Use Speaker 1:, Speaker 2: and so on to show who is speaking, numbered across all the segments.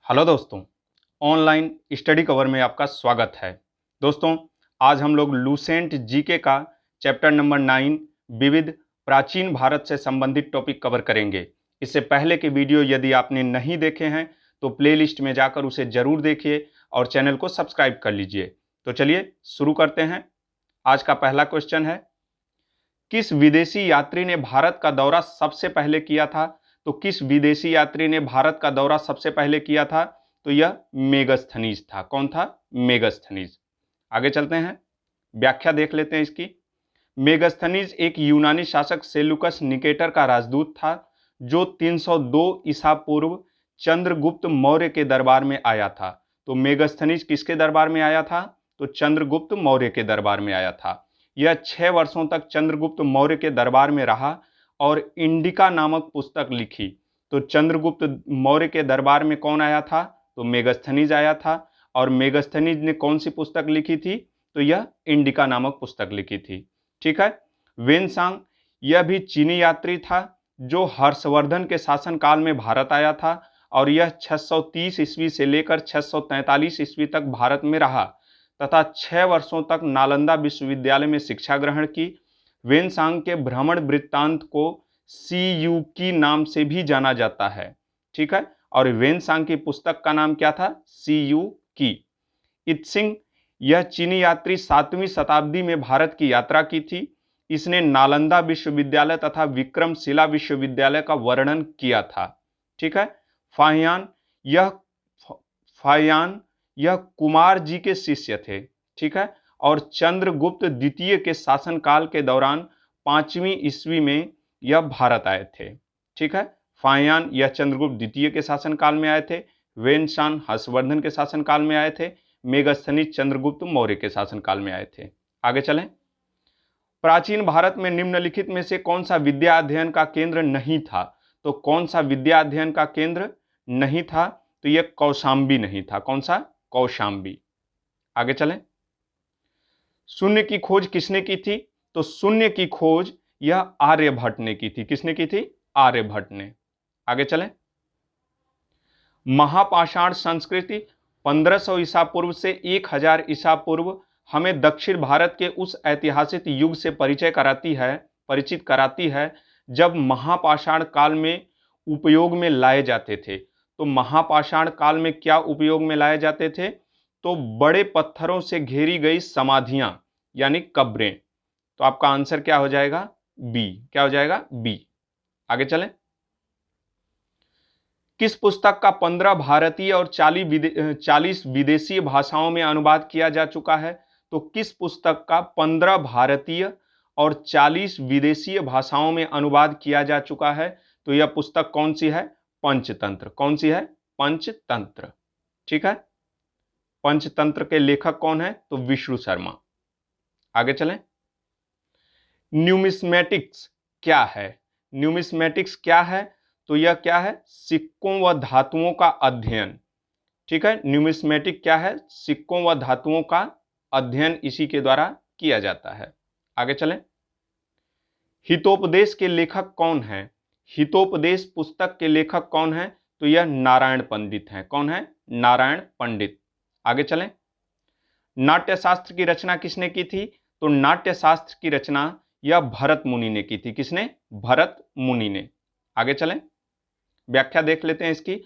Speaker 1: Hello दोस्तों, online study cover में आपका स्वागत है। दोस्तों, आज हम लोग लूसेंट जीके का चैप्टर नंबर 9 विविध प्राचीन भारत से संबंधित टॉपिक कवर करेंगे। इससे पहले के वीडियो यदि आपने नहीं देखे हैं तो प्लेलिस्ट में जाकर उसे जरूर देखिए और चैनल को सब्सक्राइब कर लीजिए। तो चलिए शुरू करते हैं। आज का पहला क्वेश्चन है, किस विदेशी यात्री ने भारत का दौरा सबसे पहले किया था? तो किस विदेशी यात्री ने भारत का दौरा सबसे पहले किया था? तो यह मेगस्थनीज था। कौन था? मेगस्थनीज। आगे चलते हैं, व्याख्या देख लेते हैं इसकी। मेगस्थनीज एक यूनानी शासक सेल्यूकस निकेटर का राजदूत था जो 302 ईसा पूर्व चंद्रगुप्त मौर्य के दरबार में आया था। तो मेगस्थनीज किसके दरबार में आया था? तो चंद्रगुप्त मौर्य के दरबार में आया था। यह 6 वर्षों तक चंद्रगुप्त मौर्य के दरबार में रहा और इंडिका नामक पुस्तक लिखी। तो चंद्रगुप्त मौर्य के दरबार में कौन आया था? तो मेगस्थनीज आया था। और मेगस्थनीज ने कौन सी पुस्तक लिखी थी? तो यह इंडिका नामक पुस्तक लिखी थी। ठीक है। वेनसांग, यह भी चीनी यात्री था जो हर्षवर्धन के शासनकाल में भारत आया था और यह 630 ईस्वी से लेकर 643 ईस्वी तक भारत में रहा तथा 6 वर्षों तक नालंदा विश्वविद्यालय में शिक्षा ग्रहण की। वेनसांग के भ्रमण वृत्तांत को सीयूकी नाम से भी जाना जाता है। ठीक है। और वेनसांग की पुस्तक का नाम क्या था? सीयूकी। इत्सिंग, यह चीनी यात्री 7वीं शताब्दी में भारत की यात्रा की थी। इसने नालंदा विश्वविद्यालय तथा विक्रमशिला विश्वविद्यालय का वर्णन किया था। ठीक है। फाहियान, यह कुमार जी के शिष्य थे। ठीक है। और चंद्रगुप्त द्वितीय के शासनकाल के दौरान 5वीं ईस्वी में यह भारत आए थे। ठीक है। फाहियान यह चंद्रगुप्त द्वितीय के शासनकाल में आए थे। वेनसांग हर्षवर्धन के शासनकाल में आए थे। मेगस्थनीज चंद्रगुप्त मौर्य के शासनकाल में आए थे। आगे चलें। प्राचीन भारत में निम्नलिखित में से कौन सा विद्या अध्ययन का केंद्र नहीं था? तो कौन सा विद्या अध्ययन का केंद्र नहीं था? तो यह कौशाम्बी नहीं था। कौन सा? कौशाम्बी। आगे चलें। शून्य की खोज किसने की थी? तो शून्य की खोज यह आर्यभट्ट ने की थी। किसने की थी? आर्यभट्ट ने। आगे चलें। महापाषाण संस्कृति 1500 ईसा पूर्व से 1000 ईसा पूर्व हमें दक्षिण भारत के उस ऐतिहासिक युग से परिचित कराती है जब महापाषाण काल में उपयोग में लाए जाते थे। तो महापाषाण काल में क्या उपयोग में लाए जाते थे? तो बड़े पत्थरों से घेरी गई समाधियां यानी कब्रें। तो आपका आंसर क्या हो जाएगा? बी। क्या हो जाएगा? बी। आगे चलें। किस पुस्तक का 15 भारतीय और 40 विदेशी भाषाओं में अनुवाद किया जा चुका है? तो किस पुस्तक का 15 भारतीय और 40 विदेशी भाषाओं में अनुवाद किया जा चुका है? तो यह पुस्तक कौन सी है? पंचतंत्र। कौन सी है? पंचतंत्र। ठीक है। पंचतंत्र के लेखक कौन है? तो विष्णु शर्मा। आगे चलें। न्यूमिस्मेटिक्स क्या है? न्यूमिस्मेटिक्स क्या है? तो यह क्या है? सिक्कों व धातुओं का अध्ययन। ठीक है। न्यूमिस्मेटिक क्या है? सिक्कों व धातुओं का अध्ययन इसी के द्वारा किया जाता है। आगे चलें। हितोपदेश के लेखक कौन है? हितोपदेश पुस्तक के लेखक कौन है? तो यह नारायण पंडित हैं। कौन है? नारायण पंडित। आगे चलें। नाट्यशास्त्र की रचना किसने की थी? तो नाट्यशास्त्र की रचना यह भरत मुनि ने की थी। किसने? भरत मुनि ने। आगे चलें, व्याख्या देख लेते हैं इसकी।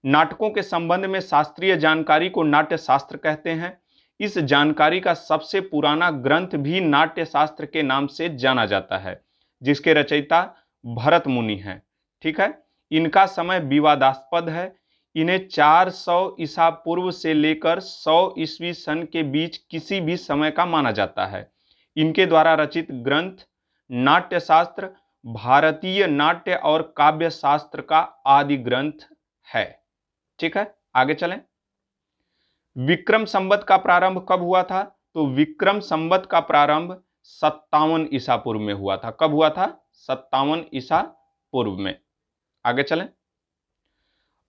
Speaker 1: नाटकों के संबंध में शास्त्रीय जानकारी को नाट्यशास्त्र कहते हैं। इस जानकारी का सबसे पुराना ग्रंथ भी नाट्यशास्त्र के नाम से जाना जाता है जिसके रचयिता भरत मुनि हैं। ठीक है। इनका समय विवादास्पद है। इन्हें 400 ईसा पूर्व से लेकर 100 ईस्वी सन के बीच किसी भी समय का माना जाता है। इनके द्वारा रचित ग्रंथ नाट्यशास्त्र भारतीय नाट्य और काव्य शास्त्र का आदि ग्रंथ है। ठीक है। आगे चलें। विक्रम संवत का प्रारंभ कब हुआ था? तो विक्रम संवत का प्रारंभ 57 ईसा पूर्व में हुआ था। कब हुआ था? 57 ईसा पूर्व में। आगे चलें।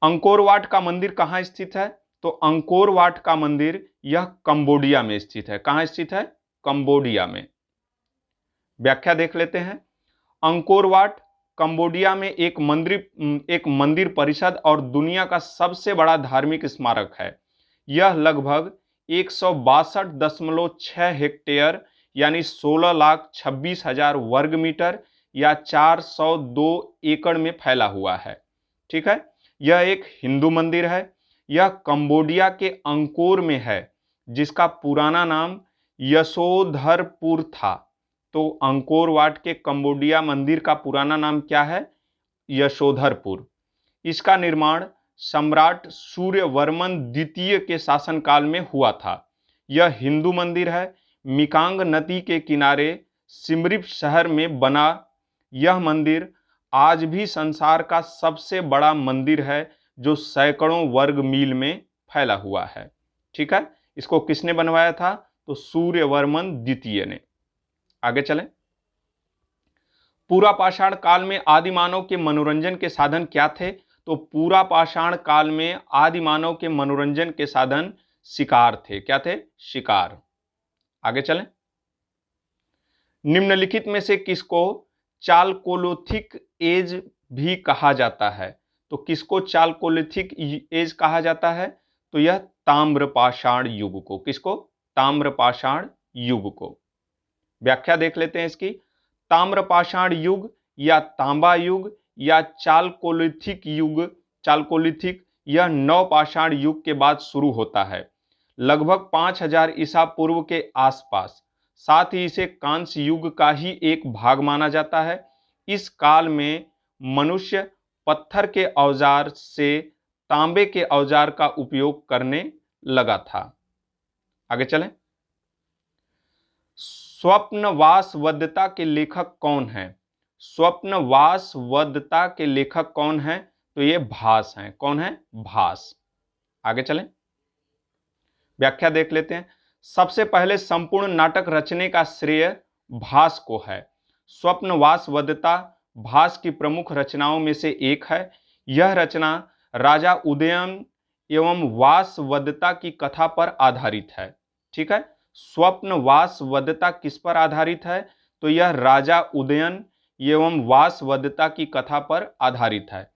Speaker 1: अंकोर वाट का मंदिर कहां स्थित है? तो अंकोर वाट का मंदिर यह कंबोडिया में स्थित है। कहां स्थित है? कंबोडिया में। व्याख्या देख लेते हैं। अंकोर वाट
Speaker 2: कंबोडिया में एक मंदिर परिषद और दुनिया का सबसे बड़ा धार्मिक स्मारक है। यह लगभग 162.6 हेक्टेयर यानी 16,26,000 वर्ग मीटर या 402 एकड़ में फैला हुआ है। ठीक है, यह एक हिंदू मंदिर है। यह कंबोडिया के अंकोर में है, जिसका पुराना नाम यशोधरपुर था। तो अंकोर वाट के कंबोडिया मंदिर का पुराना नाम क्या है? यशोधरपुर। इसका निर्माण सम्राट सूर्यवर्मन द्वितीय के शासनकाल में हुआ था। यह हिंदू मंदिर है। मिकांग नदी के किनारे सिमरिप शहर में बना यह मंदिर आज भी संसार का सबसे बड़ा मंदिर है, जो सैकड़ों वर्ग मील में फैला हुआ है। ठीक है, इसको किसने बनवाया था? तो सूर्यवर्मन द्वितीय ने। आगे चलें। पूरा पाषाण काल में आदि मानव के मनोरंजन के साधन क्या थे? तो पूरा पाषाण काल में आदि मानव के मनोरंजन के साधन शिकार थे। क्या थे? शिकार। आगे चलें। निम्नलिखित में से किसको चालकोलिथिक एज भी कहा जाता है? तो किसको चालकोलिथिक एज कहा जाता है? तो यह ताम्रपाषाण युग को। किसको? ताम्रपाषाण युग को। व्याख्या देख लेते हैं इसकी। ताम्रपाषाण युग या तांबा युग या चालकोलिथिक युग, चालकोलिथिक, यह नवपाषाण युग के बाद शुरू होता है, लगभग 5000 ईसा पूर्व के आसपास। साथ ही इसे कांस्य युग का ही एक भाग माना जाता है। इस काल में मनुष्य पत्थर के औजार से तांबे के औजार का उपयोग करने लगा था। आगे चलें। स्वप्नवासवदत्ता के लेखक कौन हैं? स्वप्नवासवदत्ता के लेखक कौन हैं? तो ये भास हैं। कौन है? भास। आगे चलें, व्याख्या देख लेते हैं। सबसे पहले संपूर्ण नाटक रचने का श्रेय भास को है। स्वप्नवासवदत्ता भास की प्रमुख रचनाओं में से एक है। यह रचना राजा उदयन एवं वासवदत्ता की कथा पर आधारित है। ठीक है, स्वप्नवासवदत्ता किस पर आधारित है? तो यह राजा उदयन एवं वासवदत्ता की कथा पर आधारित है।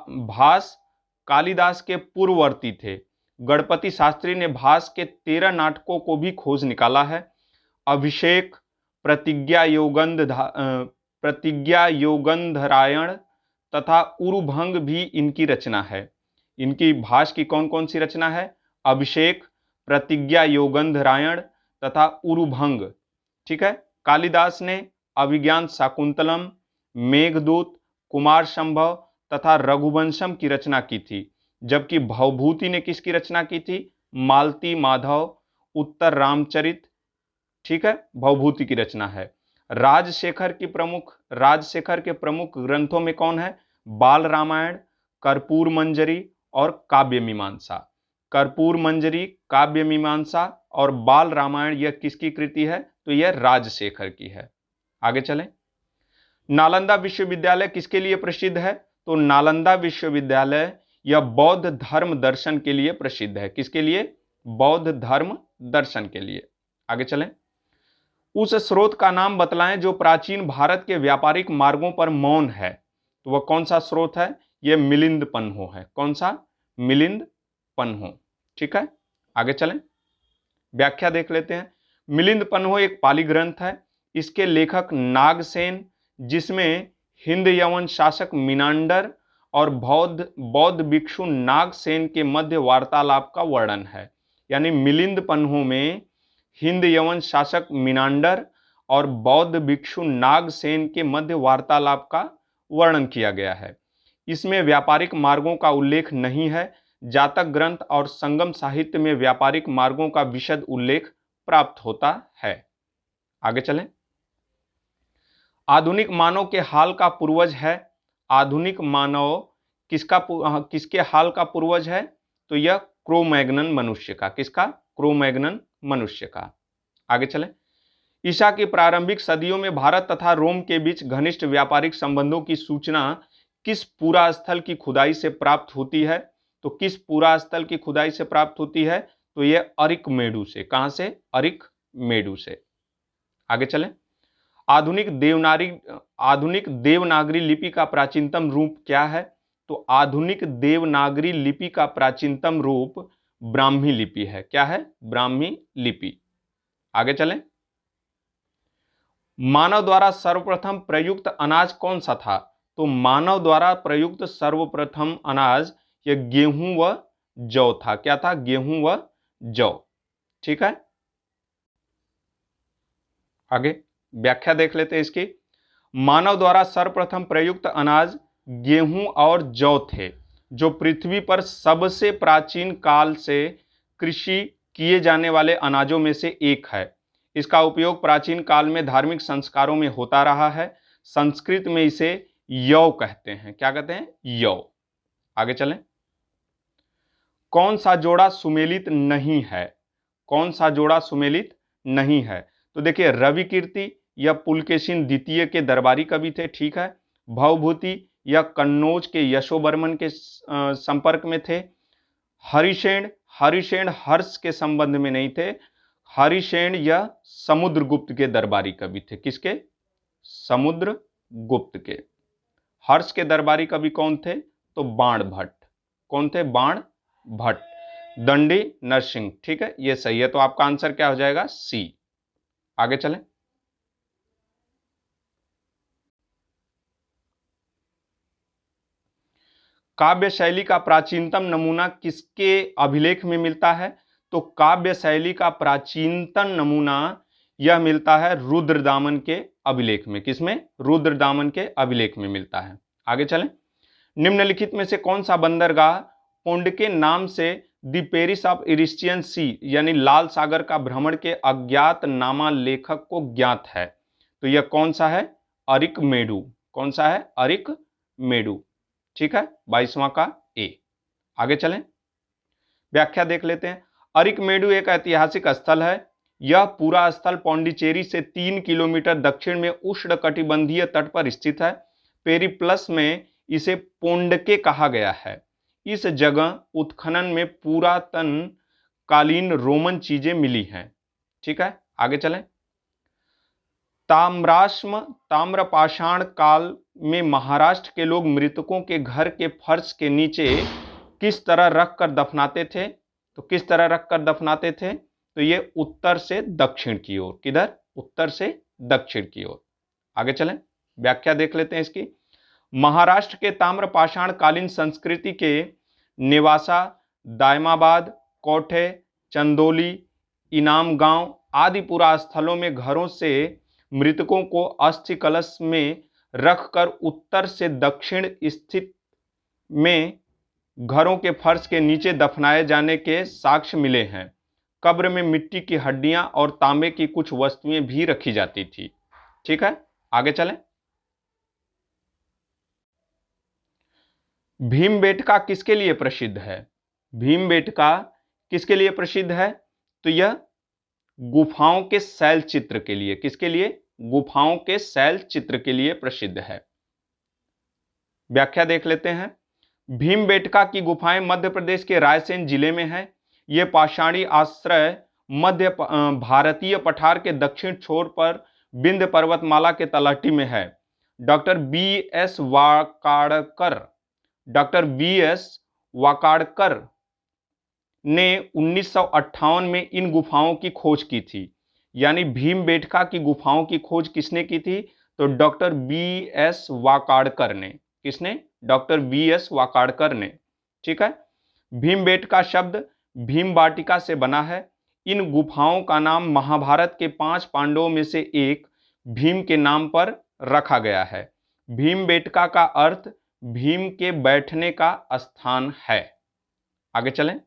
Speaker 2: भास कालिदास के पूर्ववर्ती थे। गणपति शास्त्री ने भास के 13 नाटकों को भी खोज निकाला है। अभिषेक, प्रतिज्ञा योगंधरायण तथा उरुभंग भी इनकी रचना है। इनकी भास की कौन कौन सी रचना है? अभिषेक, प्रतिज्ञा योगंधरायण तथा उरुभंग। ठीक है, कालिदास ने अभिज्ञान शाकुंतलम, मेघदूत, कुमार संभव तथा रघुवंशम की रचना की थी, जबकि भवभूति ने किसकी रचना की थी? मालती माधव, उत्तर रामचरित। ठीक है, भवभूति की रचना है। राजशेखर के प्रमुख ग्रंथों में कौन है? बाल रामायण, कर्पूर मंजरी और काव्य मीमांसा। कर्पूर मंजरी, काव्य मीमांसा और बाल रामायण यह किसकी कृति है? तो यह राजशेखर की है। आगे चलें। नालंदा विश्वविद्यालय किसके लिए प्रसिद्ध है? तो नालंदा विश्वविद्यालय यह बौद्ध धर्म दर्शन के लिए प्रसिद्ध है। किसके लिए? बौद्ध धर्म दर्शन के लिए। आगे चलें। उस स्रोत का नाम बतलाएं जो प्राचीन भारत के व्यापारिक मार्गों पर मौन है। तो वह कौन सा स्रोत है? यह मिलिंद पन्हो है। कौन सा? मिलिंद पन्हो। ठीक है, आगे चलें, व्याख्या देख लेते हैं। मिलिंद पन्हो एक पाली ग्रंथ है। इसके लेखक नागसेन, जिसमें हिंद यवन शासक मिनांडर और बौद्ध भिक्षु नागसेन के मध्य वार्तालाप का वर्णन है। यानी मिलिंद पन्हो में हिंद यवन शासक मिनांडर और बौद्ध भिक्षु नागसेन के मध्य वार्तालाप का वर्णन किया गया है। इसमें व्यापारिक मार्गों का उल्लेख नहीं है। जातक ग्रंथ और संगम साहित्य में व्यापारिक मार्गों का विशद उल्लेख प्राप्त होता है। आगे चलें। आधुनिक मानव के हाल का पूर्वज है। आधुनिक मानव किसके हाल का पूर्वज है? तो यह क्रो-मैग्नन मनुष्य का। किसका? क्रो-मैग्नन मनुष्य का। आगे चलें। ईसा की प्रारंभिक सदियों में भारत तथा रोम के बीच घनिष्ठ व्यापारिक संबंधों की सूचना किस पुरा स्थल की खुदाई से प्राप्त होती है? तो किस पुरा स्थल की खुदाई से प्राप्त होती है? तो यह अरिकमेडु से। कहां से? अरिकमेडु से। आगे चलें। आधुनिक देवनागरी लिपि का प्राचीनतम रूप क्या है? तो आधुनिक देवनागरी लिपि का प्राचीनतम रूप ब्राह्मी लिपि है। क्या है? ब्राह्मी लिपि। आगे चलें। मानव द्वारा सर्वप्रथम प्रयुक्त अनाज कौन सा था? तो मानव द्वारा प्रयुक्त सर्वप्रथम अनाज यह गेहूं व जौ था। क्या था? गेहूं व जौ। ठीक है, आगे व्याख्या देख लेते हैं इसकी। मानव द्वारा सर्वप्रथम प्रयुक्त अनाज गेहूं और जौ थे, जो पृथ्वी पर सबसे प्राचीन काल से कृषि किए जाने वाले अनाजों में से एक है। इसका उपयोग प्राचीन काल में धार्मिक संस्कारों में होता रहा है। संस्कृत में इसे यौ कहते हैं। क्या कहते हैं? यौ। आगे चलें। कौन सा जोड़ा सुमेलित नहीं है? कौन सा जोड़ा सुमेलित नहीं है? तो देखिए, रवि कीर्ति या पुलकेशिन द्वितीय के दरबारी कवि थे। ठीक है। भवभूति या कन्नौज के यशोवर्मन के संपर्क में थे। हरिसेन हर्ष के संबंध में नहीं थे। हरिसेन या समुद्रगुप्त के दरबारी कवि थे। किसके? समुद्रगुप्त के। हर्ष के दरबारी कवि कौन थे? तो बाण भट्ट। कौन थे? बाण भट्ट। दंडी नरसिंह। ठीक है, ये सही है। तो आपका आंसर क्या हो जाएगा? सी। आगे चलें। काव्य शैली का प्राचीनतम नमूना किसके अभिलेख में मिलता है? तो काव्य शैली का प्राचीनतम नमूना यह मिलता है रुद्रदामन के अभिलेख में। किसमें? रुद्रदामन के अभिलेख में मिलता है। आगे चलें। निम्नलिखित में से कौन सा बंदरगाह पोंड के नाम से द पेरिस ऑफ इरिस्टियन सी यानी लाल सागर का भ्रमण के अज्ञात नामा लेखक को ज्ञात है? तो यह कौन सा है? अरिकमेडु। कौन सा है? अरिकमेडु। ठीक है, 22वां का ए। आगे चलें, व्याख्या देख लेते हैं। अरिकमेडु एक ऐतिहासिक स्थल है। यह पूरा स्थल पौंडीचेरी से 3 किलोमीटर दक्षिण में उष्णकटिबंधीय तट पर स्थित है। पेरिप्लस में इसे पोंडके कहा गया है। इस जगह उत्खनन में पुरातन कालीन रोमन चीजें मिली हैं। ठीक है, आगे चलें। ताम्रपाषाण काल में महाराष्ट्र के लोग मृतकों के घर के फर्श के नीचे किस तरह रखकर दफनाते थे? तो किस तरह रखकर दफनाते थे? तो ये उत्तर से दक्षिण की ओर। किधर? उत्तर से दक्षिण की ओर। आगे चलें, व्याख्या देख लेते हैं इसकी। महाराष्ट्र के ताम्रपाषाण कालीन संस्कृति के नेवासा, दायमाबाद, कोठे, चंदोली, इनाम गांव आदि पुरा स्थलों में घरों से मृतकों को अस्थि कलश में रखकर उत्तर से दक्षिण स्थित में घरों के फर्श के नीचे दफनाए जाने के साक्ष्य मिले हैं। कब्र में मिट्टी की हड्डियां और तांबे की कुछ वस्तुएं भी रखी जाती थी। ठीक है, आगे चलें। भीमबेटका किसके लिए प्रसिद्ध है? भीमबेटका किसके लिए प्रसिद्ध है? तो यह गुफाओं के शैल चित्र के लिए। किसके लिए? गुफाओं के शैल चित्र के लिए प्रसिद्ध है। व्याख्या देख लेते हैं। भीमबेटका की गुफाएं मध्य प्रदेश के रायसेन जिले में है। ये पाषाणी आश्रय मध्य भारतीय पठार के दक्षिण छोर पर विंध्य पर्वतमाला के तलहटी में है। डॉक्टर बी एस वाकाड़कर ने 1958 में इन गुफाओं की खोज की थी। यानी भीमबेटका की गुफाओं की खोज किसने की थी? तो डॉक्टर बी एस वाकाड़कर ने। किसने? डॉक्टर बी एस वाकाड़कर ने। ठीक है। भीमबेटका शब्द भीमबाटिका से बना है। इन गुफाओं का नाम महाभारत के 5 पांडवों में से एक भीम के नाम पर रखा गया है। भीमबेटका का अर्थ भीम के बैठने का स्थान है। आगे चलें।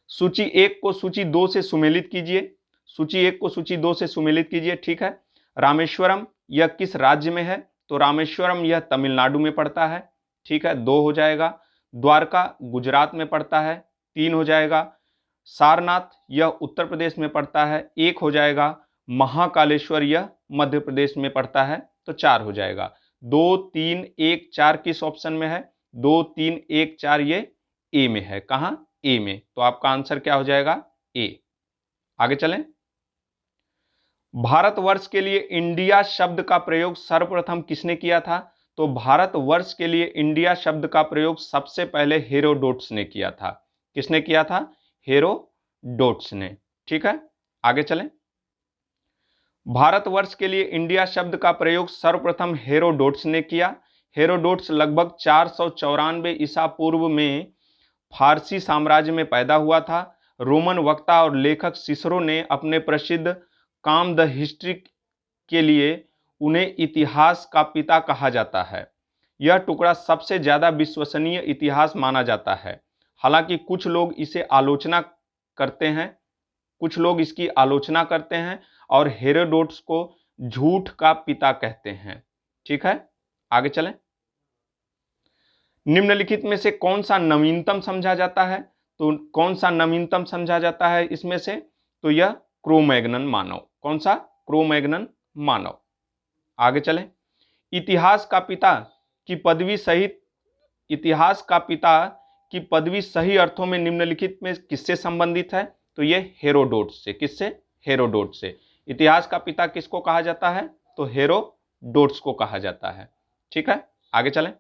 Speaker 2: सूची 1 को सूची 2 से सुमेलित कीजिए। सूची 1 को सूची 2 से सुमेलित कीजिए। ठीक है। रामेश्वरम यह किस राज्य में है? तो रामेश्वरम यह तमिलनाडु में पड़ता है। ठीक है, 2 हो जाएगा। द्वारका गुजरात में पड़ता है, 3 हो जाएगा। सारनाथ यह उत्तर प्रदेश में पड़ता है, 1 हो जाएगा। महाकालेश्वर यह मध्य प्रदेश में पड़ता है, तो 4 हो जाएगा। 2, 3, 1, 4 किस ऑप्शन में है? 2, 3, 1, 4 ये ए में है। कहां? ए में। तो आपका आंसर क्या हो जाएगा? ए। आगे चलें। भारतवर्ष के लिए इंडिया शब्द का प्रयोग सर्वप्रथम किसने किया था? तो भारतवर्ष के लिए इंडिया शब्द का प्रयोग सबसे पहले हेरोडोटस ने किया था। किसने किया था? हेरोडोटस ने। ठीक है, आगे चलें। भारतवर्ष के लिए इंडिया शब्द का प्रयोग सर्वप्रथम हेरोडोटस ने किया। हेरोडोटस लगभग 494 ईसा पूर्व में फारसी साम्राज्य में पैदा हुआ था। रोमन वक्ता और लेखक सिसरो ने अपने प्रसिद्ध काम द हिस्ट्री के लिए उन्हें इतिहास का पिता कहा जाता है। यह टुकड़ा सबसे ज्यादा विश्वसनीय इतिहास माना जाता है। हालांकि कुछ लोग इसकी आलोचना करते हैं और हेरोडोटस को झूठ का पिता कहते हैं। ठीक है, आगे चलें। निम्नलिखित में से कौन सा नवीनतम समझा जाता है? तो कौन सा नवीनतम समझा जाता है इसमें से? तो यह क्रो-मैग्नन मानव। कौन सा? क्रो-मैग्नन मानव। आगे चलें। इतिहास का पिता की पदवी सही अर्थों में निम्नलिखित में किससे संबंधित है? तो यह हेरोडोटस से। किससे? हेरोडोटस से। इतिहास का पिता किसको कहा जाता है? तो हेरोडोटस को कहा जाता है। ठीक है, आगे चलें।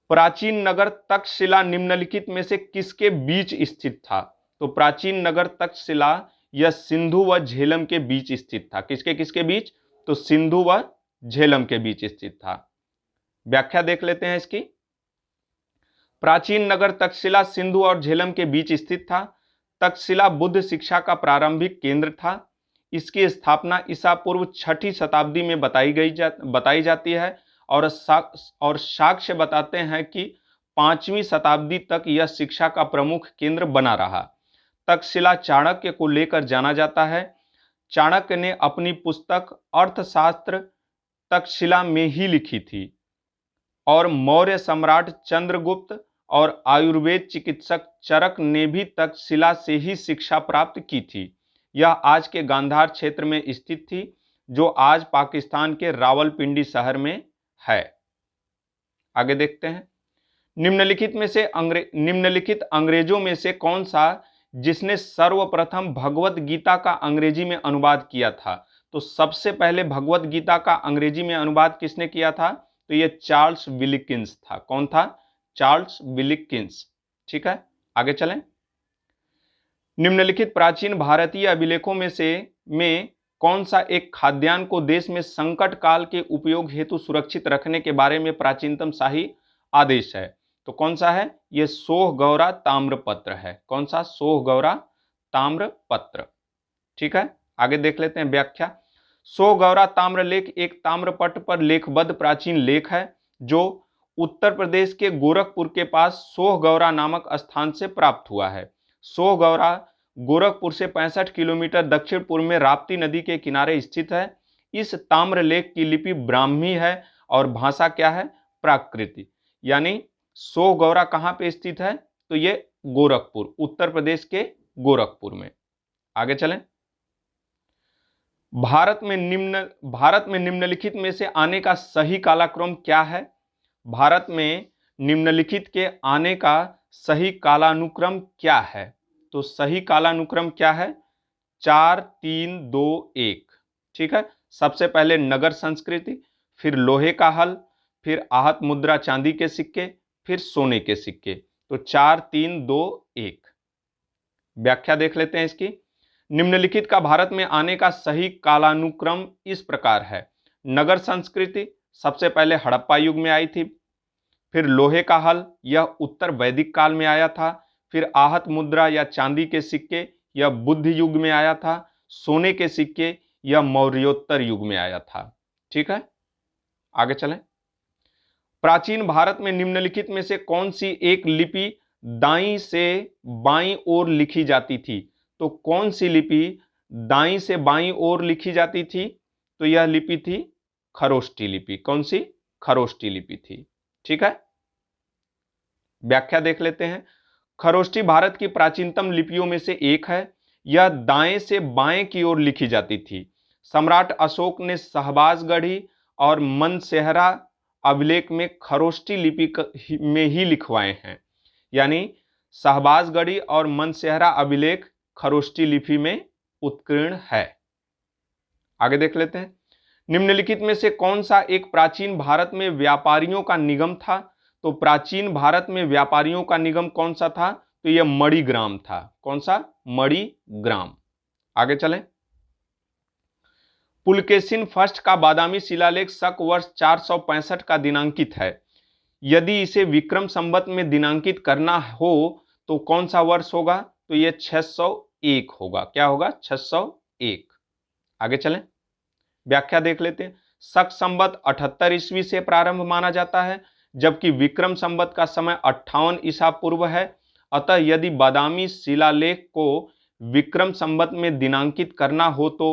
Speaker 2: प्राचीन नगर तक्षशिला निम्नलिखित में से किसके बीच स्थित था? तो प्राचीन नगर तक्षशिला यह सिंधु व झेलम के बीच स्थित था। किसके बीच? तो सिंधु व झेलम के बीच स्थित था। व्याख्या देख लेते हैं इसकी। प्राचीन नगर तक्षशिला सिंधु और झेलम के बीच स्थित था। तक्षशिला बुद्ध शिक्षा का प्रारंभिक केंद्र था। इसकी स्थापना ईसा पूर्व 6ठी शताब्दी में बताई जाती है और साक्ष्य बताते हैं कि 5वीं शताब्दी तक यह शिक्षा का प्रमुख केंद्र बना रहा। तक्षशिला चाणक्य को लेकर जाना जाता है। चाणक्य ने अपनी पुस्तक अर्थशास्त्र तक्षशिला में ही लिखी थी और मौर्य सम्राट चंद्रगुप्त और आयुर्वेद चिकित्सक चरक ने भी तक्षशिला से ही शिक्षा प्राप्त की थी। यह आज के गांधार क्षेत्र में स्थित थी, जो आज पाकिस्तान के रावलपिंडी शहर में है। आगे देखते हैं। निम्नलिखित अंग्रेजों में से कौन सा जिसने सर्वप्रथम भगवत गीता का अंग्रेजी में अनुवाद किया था? तो सबसे पहले भगवत गीता का अंग्रेजी में अनुवाद किसने किया था? तो यह चार्ल्स विलिकिंस था। कौन था? Charles Wilkins. ठीक है, आगे चलें। निम्नलिखित प्राचीन भारतीय अभिलेखों में कौन सा एक खाद्यान्न को देश में संकट काल के उपयोग हेतु सुरक्षित रखने के बारे में प्राचीनतम शाही आदेश है? तो कौन सा है? यह सोहगौरा ताम्रपत्र है। कौन सा? सोहगौरा ताम्रपत्र। ठीक है, आगे देख लेते हैं व्याख्या। सोहगौरा ताम्रलेख एक ताम्रपत्र पर लेखबद्ध प्राचीन लेख है जो उत्तर प्रदेश के गोरखपुर के पास सोहगौरा नामक स्थान से प्राप्त हुआ है। सोहगौरा गोरखपुर से 65 किलोमीटर दक्षिण पूर्व में राप्ती नदी के किनारे स्थित है। इस ताम्रलेख की लिपि ब्राह्मी है और भाषा क्या है? प्राकृत। यानी सोहगौरा कहां पे स्थित है? तो ये गोरखपुर, उत्तर प्रदेश के गोरखपुर में। आगे चलें। भारत में निम्नलिखित में से आने का सही कालाक्रम क्या है? भारत में निम्नलिखित के आने का सही कालानुक्रम क्या है? तो सही कालानुक्रम क्या है? 4 3 2 1। ठीक है, सबसे पहले नगर संस्कृति, फिर लोहे का हल, फिर आहत मुद्रा चांदी के सिक्के, फिर सोने के सिक्के। तो 4 3 2 1। व्याख्या देख लेते हैं इसकी। निम्नलिखित का भारत में आने का सही कालानुक्रम इस प्रकार है। नगर संस्कृति सबसे पहले हड़प्पा युग में आई थी, फिर लोहे का हल, यह उत्तर वैदिक काल में आया था, फिर आहत मुद्रा या चांदी के सिक्के, यह बुद्ध युग में आया था, सोने के सिक्के, यह मौर्योत्तर युग में आया था। ठीक है, आगे चलें। प्राचीन भारत में निम्नलिखित में से कौन सी एक लिपि दाईं से बाईं ओर लिखी जाती थी? तो कौन सी लिपि दाईं से बाईं ओर लिखी जाती थी? तो यह लिपि थी खरोष्टी लिपि। कौन सी? खरोष्टी लिपि थी। ठीक है, व्याख्या देख लेते हैं। खरोष्टी भारत की प्राचीनतम लिपियों में से एक है। यह दाएं से बाएं की ओर लिखी जाती थी। सम्राट अशोक ने शहबाजगढ़ी और मनसेहरा अभिलेख में खरोष्टी लिपि में ही लिखवाए हैं। यानी शहबाजगढ़ी और मनसेहरा अभिलेख खरोष्टी लिपि में उत्कीर्ण है। आगे देख लेते हैं। निम्नलिखित में से कौन सा एक प्राचीन भारत में व्यापारियों का निगम था? तो प्राचीन भारत में व्यापारियों का निगम कौन सा था? तो यह मणिग्राम था। कौन सा? मणिग्राम। आगे चलें। पुलकेशिन फर्स्ट का बादामी शिलालेख शक वर्ष 465 का दिनांकित है। यदि इसे विक्रम संवत में दिनांकित करना हो तो कौन सा वर्ष होगा? तो यह 601 होगा। क्या होगा? 601। आगे चलें, व्याख्या देख लेते हैं। शक संवत 78 ईस्वी से प्रारंभ माना जाता है, जबकि विक्रम संवत का समय 58 ईसा पूर्व है। अतः यदि बादामी शिलालेख को विक्रम संवत में दिनांकित करना हो तो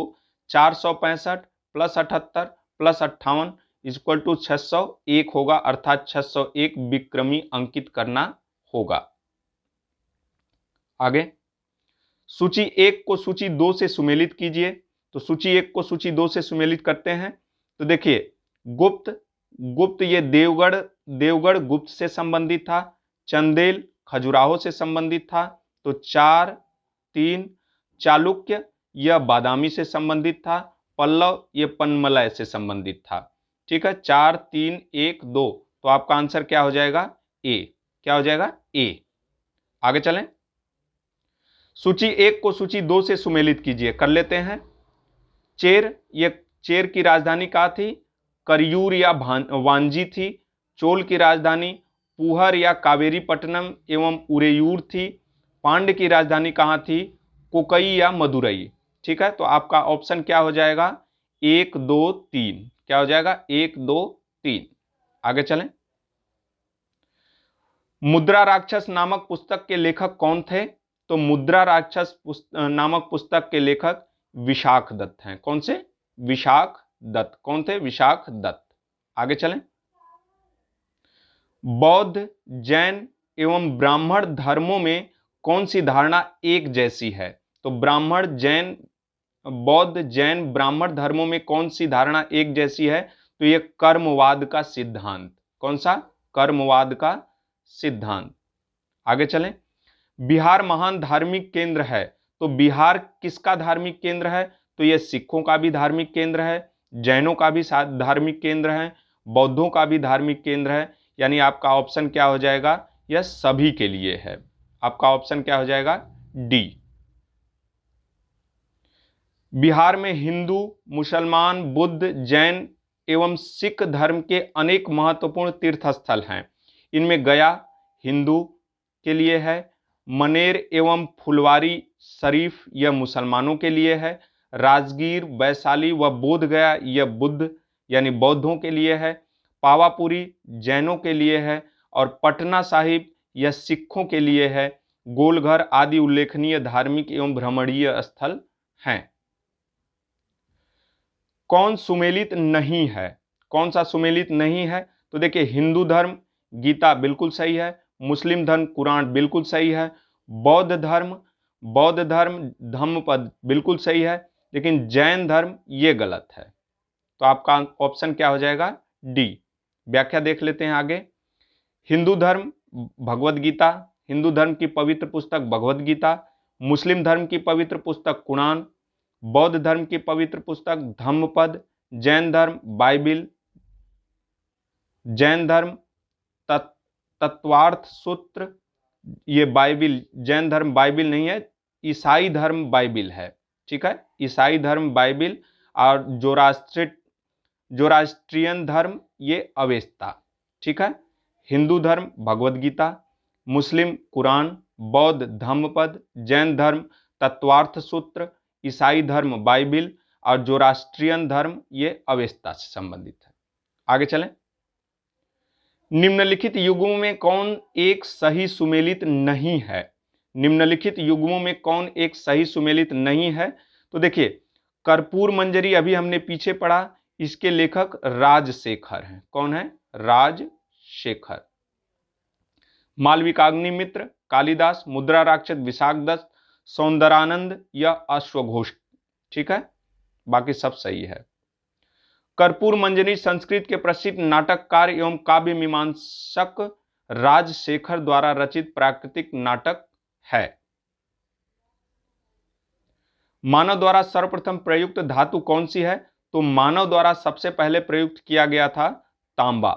Speaker 2: 465 प्लस 78 प्लस 58 इक्वल टू 601 होगा, अर्थात 601 विक्रमी अंकित करना होगा। आगे सूची 1 को सूची 2 से सुमेलित कीजिए। तो सूची 1 को सूची 2 से सुमेलित करते हैं। तो देखिए, गुप्त ये देवगढ़ गुप्त से संबंधित था। चंदेल खजुराहो से संबंधित था। तो 4, 3 चालुक्य यह बादामी से संबंधित था। पल्लव ये पनमलय से संबंधित था। ठीक है, 4, 3, 1, 2। तो आपका आंसर क्या हो जाएगा? ए। क्या हो जाएगा? ए। आगे चलें, सूची 1 को सूची 2 से सुमेलित कीजिए। कर लेते हैं। चेर की राजधानी कहाँ थी? करियूर या वांजी थी। चोल की राजधानी पुहर या कावेरीपट्टनम एवं उरेयूर थी। पांड्य की राजधानी कहाँ थी? कोकई या मदुरई। ठीक है, तो आपका ऑप्शन क्या हो जाएगा? 1, 2, 3। क्या हो जाएगा? 1, 2, 3। आगे चलें। मुद्रा राक्षस नामक पुस्तक के लेखक कौन थे? तो मुद्रा राक्षस नामक पुस्तक के लेखक विशाख दत्त हैं। कौन से? विशाख दत्त। कौन थे? विशाख दत्त। आगे चलें। बौद्ध, जैन एवं ब्राह्मण धर्मों में कौन सी धारणा एक जैसी है? तो बौद्ध, जैन, ब्राह्मण धर्मों में कौन सी धारणा एक जैसी है? तो यह कर्मवाद का सिद्धांत। कौन सा? कर्मवाद का सिद्धांत। आगे चलें। बिहार महान धार्मिक केंद्र है। तो बिहार किसका धार्मिक केंद्र है? तो यह सिखों का भी धार्मिक केंद्र है, जैनों का भी धार्मिक केंद्र है, बौद्धों का भी धार्मिक केंद्र है। यानी आपका ऑप्शन क्या हो जाएगा? यह सभी के लिए है। आपका ऑप्शन क्या हो जाएगा? डी। बिहार में हिंदू, मुसलमान, बुद्ध, जैन एवं सिख धर्म के अनेक महत्वपूर्ण तीर्थ स्थल हैं। इनमें गया हिंदू के लिए है, मनेर एवं फुलवारी शरीफ यह मुसलमानों के लिए है, राजगीर, वैशाली व बोध गया यह बुद्ध यानी बौद्धों के लिए है, पावापुरी जैनों के लिए है और पटना साहिब यह सिखों के लिए है। गोलघर आदि उल्लेखनीय धार्मिक एवं भ्रमणीय स्थल हैं। कौन सुमेलित नहीं है? कौन सा सुमेलित नहीं है? तो देखिए, हिंदू धर्म गीता बिल्कुल सही है, मुस्लिम धर्म कुरान बिल्कुल सही है, बौद्ध धर्म धम्मपद बिल्कुल सही है, लेकिन जैन धर्म ये गलत है। तो आपका ऑप्शन क्या हो जाएगा? डी। व्याख्या देख लेते हैं आगे। हिंदू धर्म भगवद गीता, हिंदू धर्म की पवित्र पुस्तक भगवद गीता, मुस्लिम धर्म की पवित्र पुस्तक कुरान, बौद्ध धर्म की पवित्र पुस्तक धम्मपद, जैन धर्म बाइबिल, जैन धर्म तत्वार्थ सूत्र ये बाइबिल, जैन धर्म बाइबिल नहीं है, ईसाई धर्म बाइबिल है। ठीक है, ईसाई धर्म बाइबिल और जोरास्ट्रियन धर्म ये अवेस्ता। ठीक है, हिंदू धर्म भगवद गीता, मुस्लिम कुरान, बौद्ध धम्मपद, जैन धर्म तत्वार्थ सूत्र, ईसाई धर्म बाइबिल और जोरास्ट्रियन धर्म ये अवेस्ता से संबंधित है। आगे चलें। निम्नलिखित युग्मों में कौन एक सही सुमेलित नहीं है? निम्नलिखित युग्मों में कौन एक सही सुमेलित नहीं है? तो देखिए, कर्पूर मंजरी अभी हमने पीछे पढ़ा, इसके लेखक राजशेखर हैं। कौन है? राजशेखर। मालविकाग्निमित्र, कालिदास, मुद्रा राक्षस विशाख दत्त, सौंदरानंद या अश्वघोष। ठीक है, बाकी सब सही है। कर्पूर मंजरी संस्कृत के प्रसिद्ध नाटककार एवं काव्य मीमांसक राजशेखर द्वारा रचित प्राकृतिक नाटक है। मानव द्वारा सर्वप्रथम प्रयुक्त धातु कौन सी है? तो मानव द्वारा सबसे पहले प्रयुक्त किया गया था तांबा।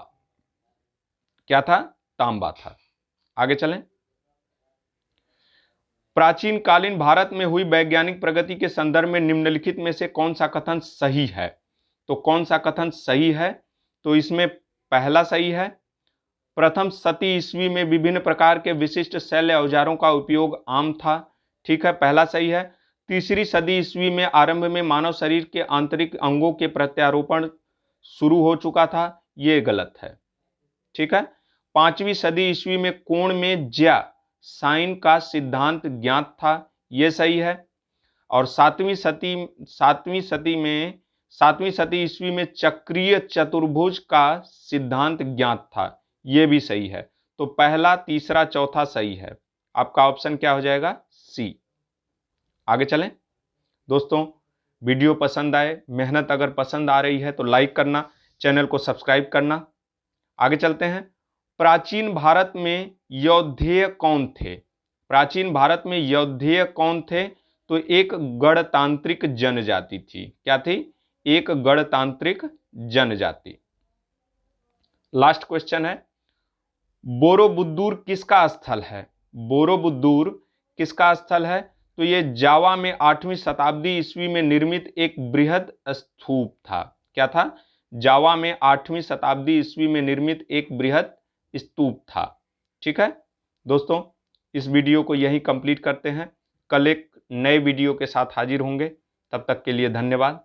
Speaker 2: क्या था? तांबा था। आगे चलें। प्राचीन कालीन भारत में हुई वैज्ञानिक प्रगति के संदर्भ में निम्नलिखित में से कौन सा कथन सही है? तो कौन सा कथन सही है? तो इसमें पहला सही है, प्रथम शती ईस्वी में विभिन्न प्रकार के विशिष्ट शैल्य औजारों का उपयोग आम था। ठीक है, पहला सही है। तीसरी सदी ईस्वी में आरंभ में मानव शरीर के आंतरिक अंगों के प्रत्यारोपण शुरू हो चुका था, ये गलत है। ठीक है। पांचवी सदी ईस्वी में कोण में ज्या साइन का सिद्धांत ज्ञात था, यह सही है। और सातवीं सदी ईस्वी में चक्रीय चतुर्भुज का सिद्धांत ज्ञात था, यह भी सही है। तो पहला, तीसरा, चौथा सही है। आपका ऑप्शन क्या हो जाएगा? सी। आगे चलें। दोस्तों, वीडियो पसंद आए, मेहनत अगर पसंद आ रही है तो लाइक करना, चैनल को सब्सक्राइब करना। आगे चलते हैं। प्राचीन भारत में यौधेय कौन थे? प्राचीन भारत में यौधेय कौन थे? तो एक गणतांत्रिक जनजाति थी। क्या थी? एक गणतांत्रिक जनजाति। लास्ट क्वेश्चन है, बोरोबुद्दूर किसका स्थल है? बोरोबुद्दूर किसका स्थल है? तो यह जावा में 8वीं शताब्दी ईस्वी में निर्मित एक बृहद स्तूप था। क्या था? जावा में 8वीं शताब्दी ईस्वी में निर्मित एक बृहद स्तूप था। ठीक है दोस्तों, इस वीडियो को यहीं कंप्लीट करते हैं। कल एक नए वीडियो के साथ हाजिर होंगे। तब तक के लिए धन्यवाद।